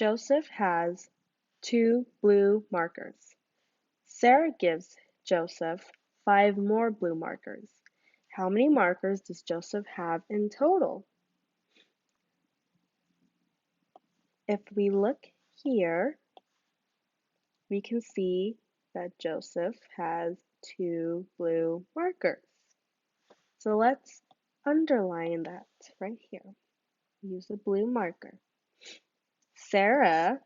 Joseph has 2 blue markers. Sarah gives Joseph 5 more blue markers. How many markers does Joseph have in total? If we look here, we can see that Joseph has 2 blue markers. So let's underline that right here. Use a blue marker. Sarah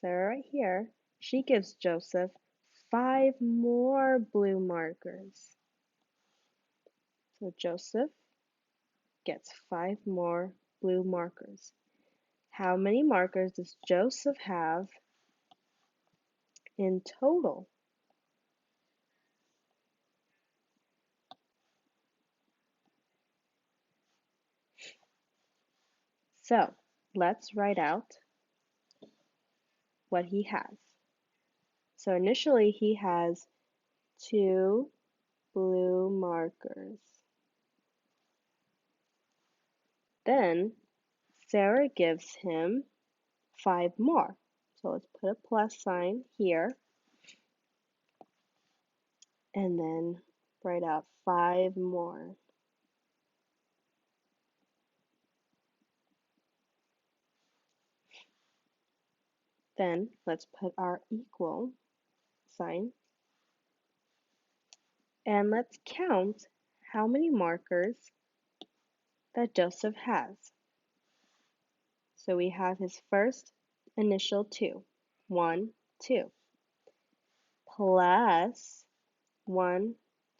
right here, she gives Joseph 5 more blue markers. So Joseph gets 5 more blue markers. How many markers does Joseph have in total? So let's write out what he has. So initially he has 2 blue markers. Then Sarah gives him 5 more. So let's put a plus sign here and then write out 5 more. Then let's put our equal sign and let's count how many markers that Joseph has. So we have his first initial 2, 1, 2, plus 1,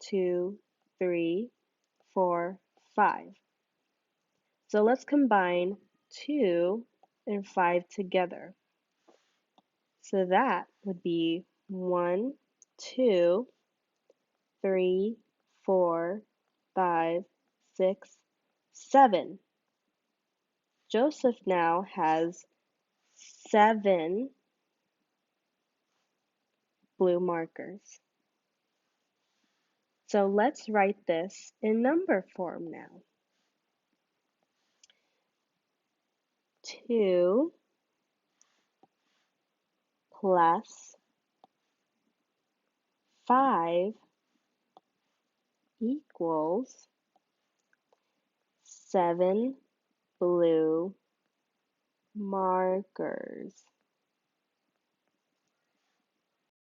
2, 3, 4, 5. So let's combine 2 and 5 together. So that would be 1, 2, 3, 4, 5, 6, 7. Joseph now has 7 blue markers. So let's write this in number form now. 2 plus 5 equals 7 blue markers.